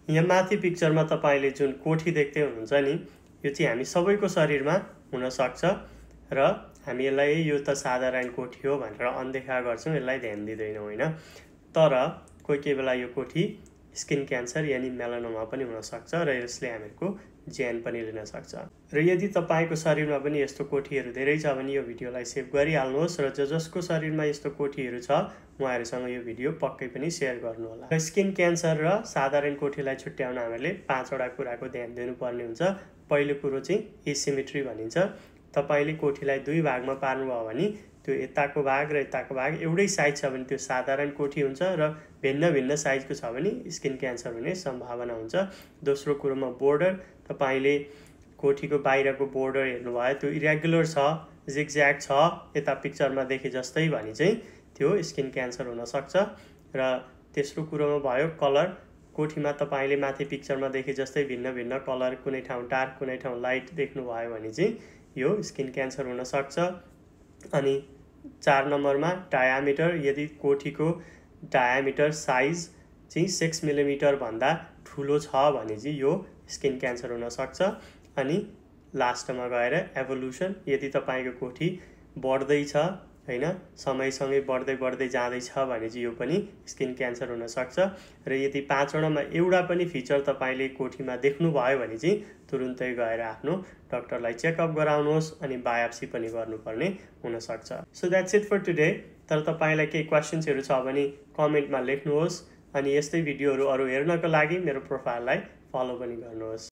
यहाँ माथि पिक्चरमा तपाईले जुन कोठी देख्दै हुनुहुन्छ नि, यो चाहिँ हामी सबैको शरीरमा हुन सक्छ र हामी यसलाई यो त साधारण कोठी हो भनेर अनदेखा गर्छौं, यसलाई ध्यान दिदैनौं हैन। तर कोही बेला यो कोठी स्किन क्यान्सर यानी मेलानोमा पनि हुन सक्छ र यसले हामीहरुको ज्यान पनि लिन सक्छ। र यदि तपाईको शरीरमा पनि यस्तो कोठीहरु धेरै छ भने यो भिडियोलाई सेभ गरिहाल्नुहोस् र जसको शरीरमा यस्तो कोठीहरु छ उहाँहरुसँग यो भिडियो पक्कै पनि शेयर गर्नु होला। र स्किन क्यान्सर र साधारण कोठीलाई छुट्याउन हामीले 5 वटा कुराको ध्यान दिनुपर्ने हुन्छ। पहिलो कुरो चाहिँ एसिमेट्री भनिन्छ। तपाईले कोठीलाई दुई भागमा पार्नु भयो भने त्यो यताको भाग र यताको भाग एउटै साइज छ भने त्यो साधारण कोठी हुन्छ र भिन्न साइजको छ भने स्किन क्यान्सर हुने सम्भावना हुन्छ। दोस्रो कुरोमा बोर्डर, तपाईले कोठीको बाहिरको बोर्डर हेर्नुभयो त्यो इरेगुलर छ, जिगज्याग छ, यता पिक्चरमा देखे जस्तै भने चाहिँ त्यो स्किन क्यान्सर हुन सक्छ। र तेस्रो कुरोमा भयो कलर, कोठीमा तपाईले माथि पिक्चरमा देखे जस्तै भिन्न कलर, कुनै ठाउँ डार्क कुनै ठाउँ लाइट देख्नु भयो भने चाहिँ यो स्किन क्यान्सर हुन सक्छ। अनि 4 नम्बरमा डायामिटर, यदि कोठीको डायामिटर साइज चाहिँ 6 मिलिमिटर भन्दा ठुलो छ भने चाहिँ यो स्किन क्यान्सर हुन सक्छ। अनि लास्टमा गएर एभोल्युसन, यदि तपाईको कोठी बढ्दै छ हैन, समयसँगै बढ्दै जाँदैछ भने चाहिँ यो पनि स्किन क्यान्सर हुन सक्छ। र यदि 5 वटामा एउटा पनि फिचर तपाईले कोठीमा देख्नु भयो भने चाहिँ तुरुन्तै गएर आफ्नो डाक्टरलाई चेकअप गराउनुहोस् अनि बायोप्सी पनि गर्नुपर्ने हुन सक्छ। So that's it for today. तर तपाईलाई केही क्वेशन्सहरु छ भने कमेन्टमा लेख्नुहोस् अनि यस्तै भिडियोहरु अरु हेर्नको लागि मेरो प्रोफाइललाई फलो पनि गर्नुहोस्।